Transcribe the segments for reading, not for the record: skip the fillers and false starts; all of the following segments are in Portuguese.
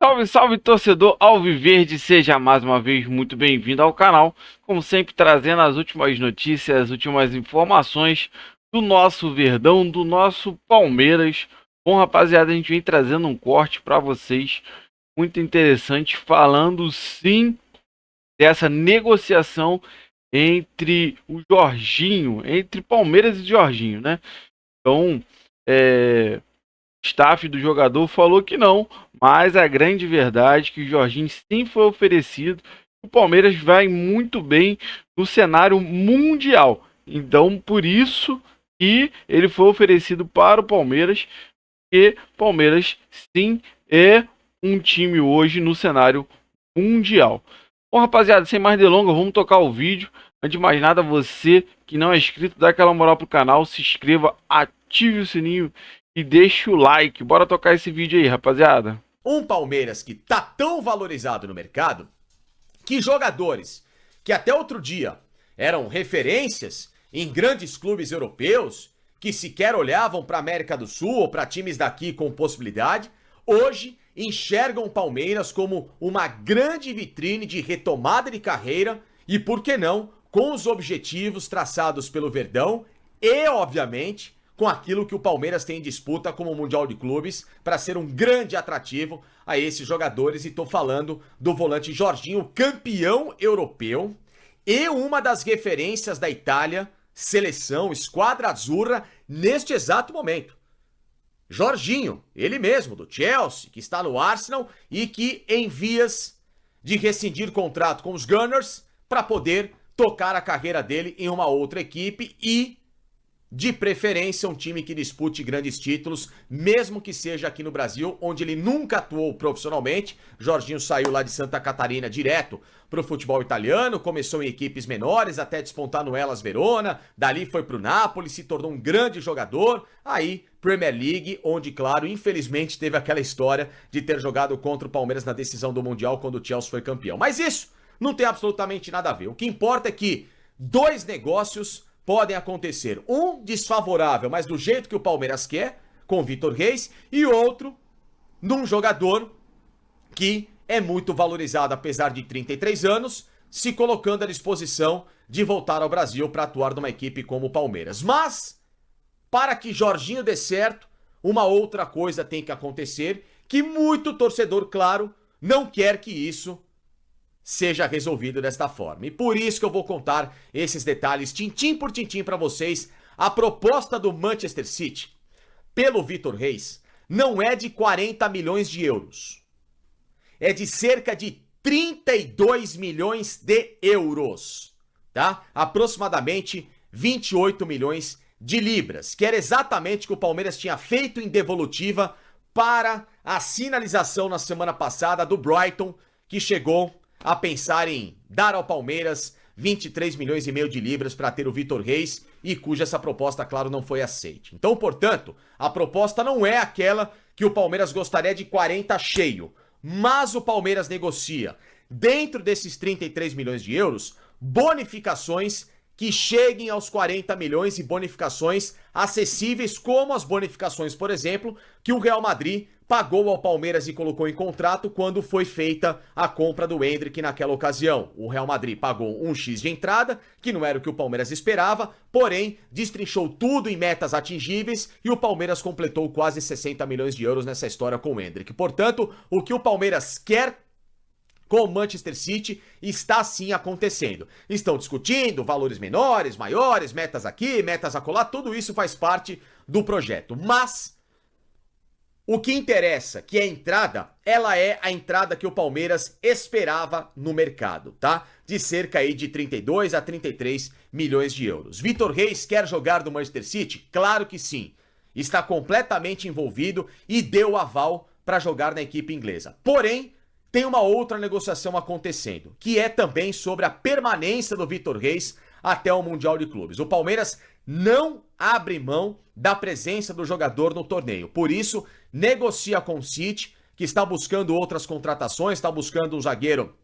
Salve, salve, torcedor Alviverde, seja mais uma vez muito bem-vindo ao canal, como sempre trazendo as últimas notícias, as últimas informações do nosso Verdão, do nosso Palmeiras. Bom, rapaziada, a gente vem trazendo um corte para vocês muito interessante, falando sim dessa negociação entre o Jorginho, entre Palmeiras e Jorginho, né? Então, staff do jogador falou que não, mas a grande verdade é que o Jorginho sim foi oferecido. O Palmeiras vai muito bem no cenário mundial. Então, por isso que ele foi oferecido para o Palmeiras, porque o Palmeiras sim é um time hoje no cenário mundial. Bom, rapaziada, sem mais delongas, vamos tocar o vídeo. Antes de mais nada, você que não é inscrito, dá aquela moral pro canal, se inscreva, ative o sininho e deixa o like. Bora tocar esse vídeo aí, rapaziada. Um Palmeiras que tá tão valorizado no mercado que jogadores que até outro dia eram referências em grandes clubes europeus, que sequer olhavam para América do Sul ou para times daqui com possibilidade, hoje enxergam o Palmeiras como uma grande vitrine de retomada de carreira e, por que não, com os objetivos traçados pelo Verdão e, obviamente, com aquilo que o Palmeiras tem em disputa como o Mundial de Clubes para ser um grande atrativo a esses jogadores. E tô falando do volante Jorginho, campeão europeu e uma das referências da Itália, seleção, esquadra azzurra, neste exato momento. Jorginho, ele mesmo, do Chelsea, que está no Arsenal e que em vias de rescindir contrato com os Gunners para poder tocar a carreira dele em uma outra equipe e, de preferência, um time que dispute grandes títulos, mesmo que seja aqui no Brasil, onde ele nunca atuou profissionalmente. Jorginho saiu lá de Santa Catarina direto para o futebol italiano, começou em equipes menores até despontar no Hellas Verona, dali foi para o Napoli, se tornou um grande jogador, aí Premier League, onde, claro, infelizmente teve aquela história de ter jogado contra o Palmeiras na decisão do Mundial quando o Chelsea foi campeão. Mas isso não tem absolutamente nada a ver. O que importa é que dois negócios podem acontecer. Um desfavorável, mas do jeito que o Palmeiras quer, com o Vitor Reis, e outro num jogador que é muito valorizado, apesar de 33 anos, se colocando à disposição de voltar ao Brasil para atuar numa equipe como o Palmeiras. Mas, para que Jorginho dê certo, uma outra coisa tem que acontecer, que muito torcedor, claro, não quer que isso seja resolvido desta forma. E por isso que eu vou contar esses detalhes, tintim por tintim, para vocês. A proposta do Manchester City pelo Vitor Reis não é de 40 milhões de euros. É de cerca de 32 milhões de euros, tá? Aproximadamente 28 milhões de libras, que era exatamente o que o Palmeiras tinha feito em devolutiva para a sinalização na semana passada do Brighton, que chegou a pensar em dar ao Palmeiras 23 milhões e meio de libras para ter o Vitor Reis e cuja essa proposta, claro, não foi aceita. Então, portanto, a proposta não é aquela que o Palmeiras gostaria de 40 cheio, mas o Palmeiras negocia, dentro desses 33 milhões de euros, bonificações que cheguem aos 40 milhões e bonificações acessíveis, como as bonificações, por exemplo, que o Real Madrid pagou ao Palmeiras e colocou em contrato quando foi feita a compra do Endrick naquela ocasião. O Real Madrid pagou um X de entrada, que não era o que o Palmeiras esperava, porém destrinchou tudo em metas atingíveis e o Palmeiras completou quase 60 milhões de euros nessa história com o Endrick. Portanto, o que o Palmeiras quer com o Manchester City está sim acontecendo. Estão discutindo valores menores, maiores, metas aqui, metas acolá, tudo isso faz parte do projeto. Mas o que interessa, que é a entrada, ela é a entrada que o Palmeiras esperava no mercado, tá? De cerca aí de 32 a 33 milhões de euros. Vitor Reis quer jogar no Manchester City? Claro que sim. Está completamente envolvido e deu aval para jogar na equipe inglesa. Porém, tem uma outra negociação acontecendo, que é também sobre a permanência do Vitor Reis até o Mundial de Clubes. O Palmeiras não abre mão da presença do jogador no torneio. Por isso, negocia com o City, que está buscando outras contratações, está buscando um zagueiro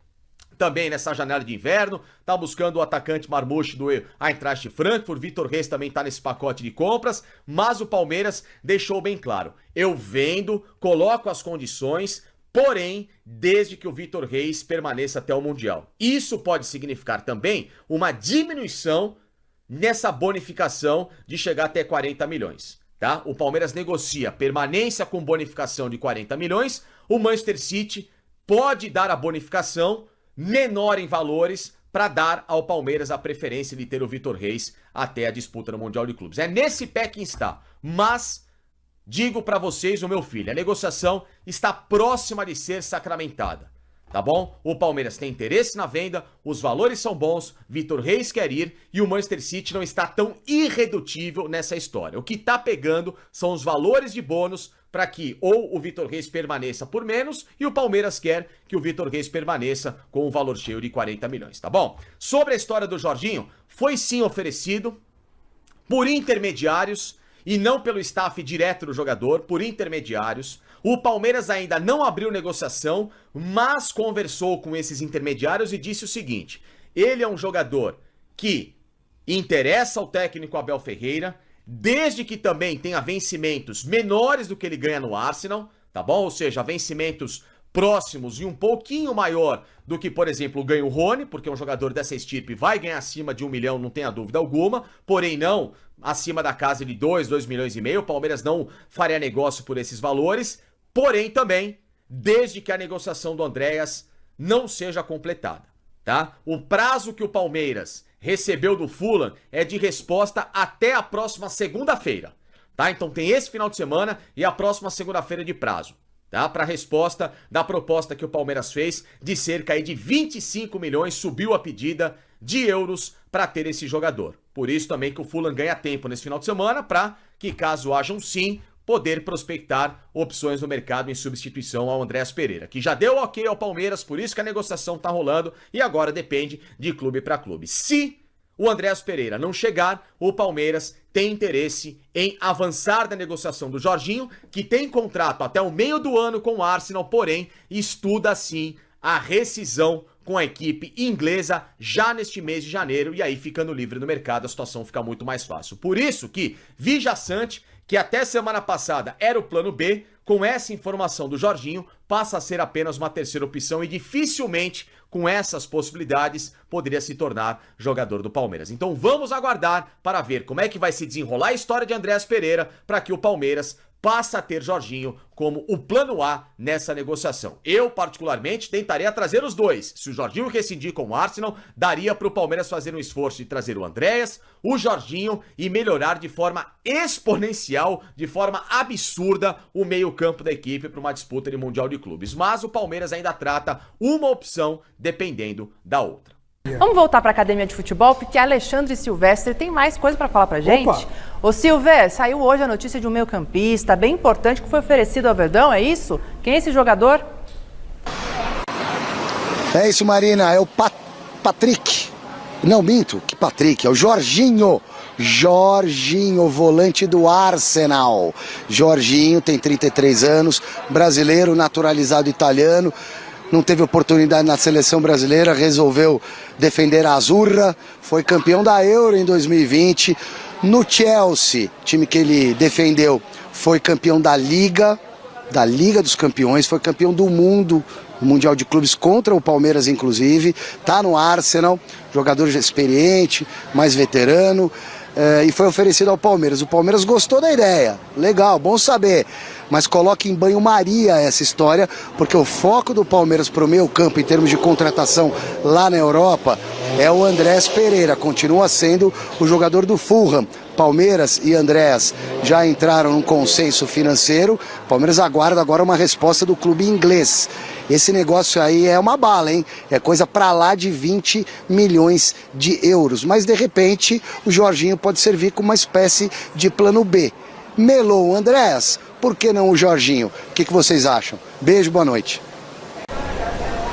também nessa janela de inverno, tá buscando o atacante Marmouche do Eintracht Frankfurt, Vitor Reis também tá nesse pacote de compras, mas o Palmeiras deixou bem claro, eu vendo, coloco as condições, porém, desde que o Vitor Reis permaneça até o Mundial. Isso pode significar também uma diminuição nessa bonificação de chegar até 40 milhões. Tá? O Palmeiras negocia permanência com bonificação de 40 milhões, o Manchester City pode dar a bonificação menor em valores para dar ao Palmeiras a preferência de ter o Vitor Reis até a disputa no Mundial de Clubes. É nesse pé que está, mas digo para vocês, o meu filho, a negociação está próxima de ser sacramentada, tá bom? O Palmeiras tem interesse na venda, os valores são bons, Vitor Reis quer ir e o Manchester City não está tão irredutível nessa história. O que tá pegando são os valores de bônus para que ou o Vitor Reis permaneça por menos e o Palmeiras quer que o Vitor Reis permaneça com um valor cheio de 40 milhões, tá bom? Sobre a história do Jorginho, foi sim oferecido por intermediários e não pelo staff direto do jogador, por intermediários. O Palmeiras ainda não abriu negociação, mas conversou com esses intermediários e disse o seguinte: ele é um jogador que interessa ao técnico Abel Ferreira, desde que também tenha vencimentos menores do que ele ganha no Arsenal, tá bom? Ou seja, vencimentos próximos e um pouquinho maior do que, por exemplo, ganha o Rony, porque um jogador dessa estirpe vai ganhar acima de 1 milhão, não tenha dúvida alguma, porém não acima da casa de 2 milhões e meio, o Palmeiras não faria negócio por esses valores, porém também, desde que a negociação do Andréas não seja completada, tá? O prazo que o Palmeiras recebeu do Fulham é de resposta até a próxima segunda-feira, tá? Então tem esse final de semana e a próxima segunda-feira de prazo, tá? Para resposta da proposta que o Palmeiras fez de cerca aí de 25 milhões, subiu a pedida de euros para ter esse jogador. Por isso também que o Fulham ganha tempo nesse final de semana para que, caso haja um sim, poder prospectar opções no mercado em substituição ao Andréas Pereira, que já deu ok ao Palmeiras, por isso que a negociação tá rolando e agora depende de clube para clube. Se o Andréas Pereira não chegar, o Palmeiras tem interesse em avançar na negociação do Jorginho, que tem contrato até o meio do ano com o Arsenal, porém estuda sim a rescisão com a equipe inglesa já neste mês de janeiro, e aí ficando livre no mercado a situação fica muito mais fácil. Por isso que Vija Sante, que até semana passada era o plano B, com essa informação do Jorginho, passa a ser apenas uma terceira opção e dificilmente, com essas possibilidades, poderia se tornar jogador do Palmeiras. Então vamos aguardar para ver como é que vai se desenrolar a história de Andréas Pereira para que o Palmeiras passe a ter Jorginho como o plano A nessa negociação. Eu, particularmente, tentaria trazer os dois. Se o Jorginho rescindir com o Arsenal, daria para o Palmeiras fazer um esforço de trazer o Andréas, o Jorginho e melhorar de forma exponencial, de forma absurda, o meio-campo da equipe para uma disputa de Mundial de Clubes. Mas o Palmeiras ainda trata uma opção dependendo da outra. Vamos voltar para a academia de futebol, porque Alexandre Silvestre tem mais coisa para falar para gente. Opa. Ô Silvestre, saiu hoje a notícia de um meio-campista bem importante que foi oferecido ao Verdão, é isso? Quem é esse jogador? É isso, Marina, é o Patrick. Não, minto, que Patrick, é o Jorginho. Jorginho, volante do Arsenal. Jorginho tem 33 anos, brasileiro, naturalizado italiano. Não teve oportunidade na seleção brasileira, resolveu defender a Azurra, foi campeão da Euro em 2020. No Chelsea, time que ele defendeu, foi campeão da Liga dos Campeões, foi campeão do mundo, no Mundial de Clubes contra o Palmeiras inclusive. Tá no Arsenal, jogador experiente, mais veterano, e foi oferecido ao Palmeiras. O Palmeiras gostou da ideia, legal, bom saber. Mas coloque em banho-maria essa história, porque o foco do Palmeiras para o meio campo em termos de contratação lá na Europa é o Andréas Pereira, continua sendo o jogador do Fulham. Palmeiras e Andréas já entraram num consenso financeiro, Palmeiras aguarda agora uma resposta do clube inglês. Esse negócio aí é uma bala, hein? É coisa para lá de 20 milhões de euros, mas de repente o Jorginho pode servir como uma espécie de plano B. Melou o Andréas, por que não o Jorginho? O que vocês acham? Beijo, boa noite.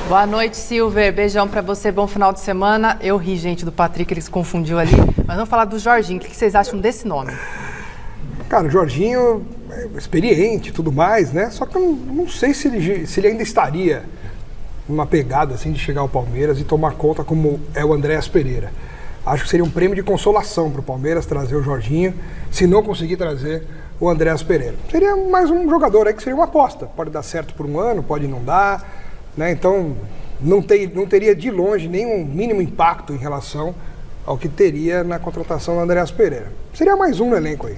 Boa noite, Silver. Beijão pra você, bom final de semana. Eu ri, gente, do Patrick, ele se confundiu ali. Mas vamos falar do Jorginho. O que vocês acham desse nome? Cara, o Jorginho é experiente e tudo mais, né? Só que eu não sei se ele ainda estaria numa pegada assim de chegar ao Palmeiras e tomar conta como é o Andréas Pereira. acho que seria um prêmio de consolação para o Palmeiras trazer o Jorginho, se não conseguir trazer o Andréas Pereira. Seria mais um jogador aí que seria uma aposta. Pode dar certo por um ano, pode não dar, né? Então não teria de longe nenhum mínimo impacto em relação ao que teria na contratação do Andréas Pereira. Seria mais um no elenco aí.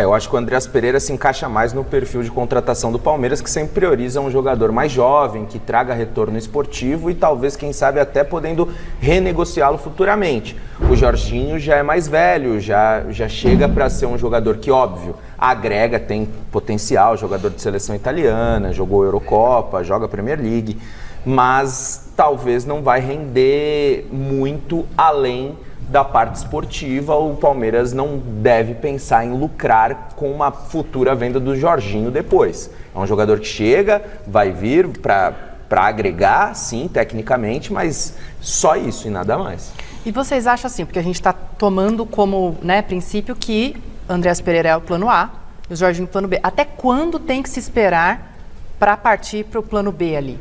Eu acho que o Andréas Pereira se encaixa mais no perfil de contratação do Palmeiras, que sempre prioriza um jogador mais jovem, que traga retorno esportivo e talvez, quem sabe, até podendo renegociá-lo futuramente. O Jorginho já é mais velho, já chega para ser um jogador que, óbvio, agrega, tem potencial, jogador de seleção italiana, jogou Eurocopa, joga Premier League, mas talvez não vai render muito além da parte esportiva. O Palmeiras não deve pensar em lucrar com uma futura venda do Jorginho depois. É um jogador que chega, vai vir para agregar, sim, tecnicamente, mas só isso e nada mais. E vocês acham assim, porque a gente está tomando como, né, princípio que Andréas Pereira é o plano A e o Jorginho o plano B. Até quando tem que se esperar para partir para o plano B ali?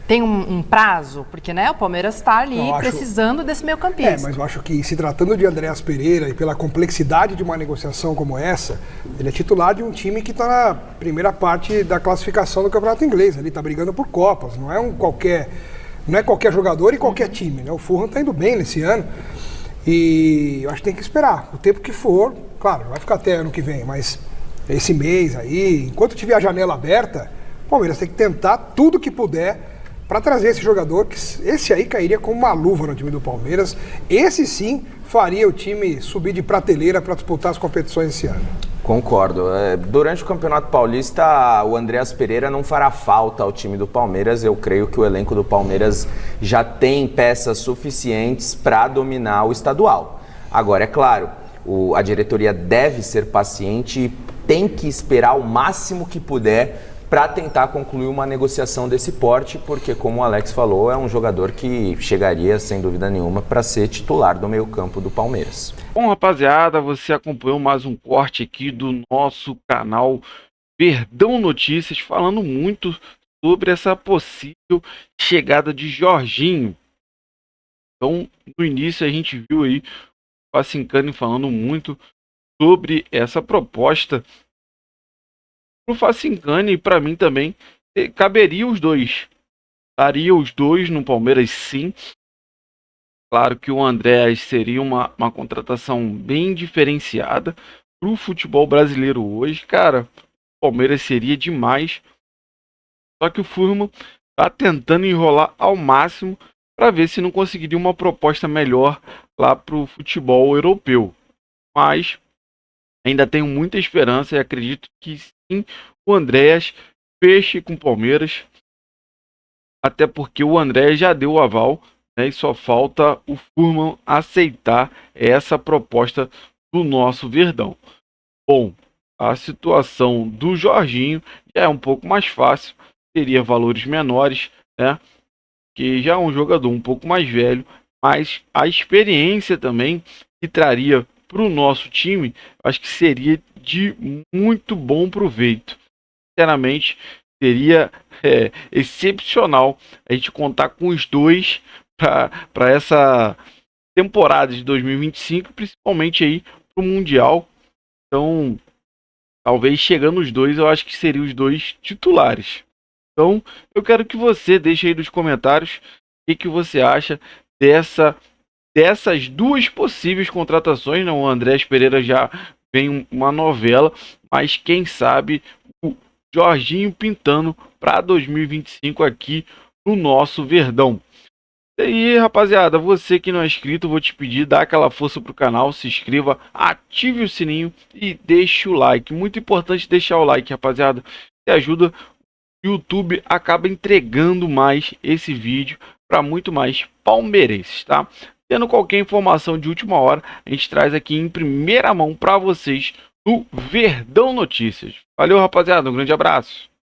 Tem um prazo? Porque, né, o Palmeiras está ali precisando desse meio campista. Mas eu acho que, se tratando de Andréas Pereira e pela complexidade de uma negociação como essa, ele é titular de um time que está na primeira parte da classificação do Campeonato Inglês. Ele está brigando por Copas, não é qualquer jogador e qualquer time, né? O Fulham está indo bem nesse ano e eu acho que tem que esperar. O tempo que for, claro, vai ficar até ano que vem, mas esse mês aí, enquanto tiver a janela aberta, o Palmeiras tem que tentar tudo que puder para trazer esse jogador, que esse aí cairia como uma luva no time do Palmeiras. Esse sim faria o time subir de prateleira para disputar as competições esse ano. Concordo. Durante o Campeonato Paulista, o Andréas Pereira não fará falta ao time do Palmeiras. Eu creio que o elenco do Palmeiras já tem peças suficientes para dominar o estadual. Agora, é claro, a diretoria deve ser paciente e tem que esperar o máximo que puder para tentar concluir uma negociação desse porte, porque, como o Alex falou, é um jogador que chegaria, sem dúvida nenhuma, para ser titular do meio-campo do Palmeiras. Bom, rapaziada, você acompanhou mais um corte aqui do nosso canal Verdão Notícias, falando muito sobre essa possível chegada de Jorginho. Então, no início a gente viu aí o Facincani falando muito sobre essa proposta. Pro Facincani e para mim também caberia os dois. Daria os dois no Palmeiras, sim. Claro que o Andréas seria uma contratação bem diferenciada pro futebol brasileiro hoje. Cara, o Palmeiras seria demais. Só que o Fulham tá tentando enrolar ao máximo para ver se não conseguiria uma proposta melhor lá pro futebol europeu. Mas ainda tenho muita esperança e acredito que sim, o Andréas feche com o Palmeiras, até porque o Andréas já deu o aval, né, e só falta o Fulham aceitar essa proposta do nosso Verdão. Bom, a situação do Jorginho já é um pouco mais fácil, teria valores menores, né, que já é um jogador um pouco mais velho, mas a experiência também que traria para o nosso time, acho que seria de muito bom proveito. Sinceramente, seria excepcional a gente contar com os dois para essa temporada de 2025, principalmente aí para o Mundial. Então, talvez chegando os dois, eu acho que seriam os dois titulares. Então, eu quero que você deixe aí nos comentários o que você acha dessas duas possíveis contratações. Não, o Andréas Pereira já vem uma novela, mas quem sabe o Jorginho pintando para 2025 aqui no nosso Verdão. E aí, rapaziada, você que não é inscrito, vou te pedir, dá aquela força pro canal, se inscreva, ative o sininho e deixe o like. Muito importante deixar o like, rapaziada, que ajuda o YouTube, acaba entregando mais esse vídeo para muito mais palmeirenses, tá? Tendo qualquer informação de última hora, a gente traz aqui em primeira mão para vocês no Verdão Notícias. Valeu, rapaziada, um grande abraço.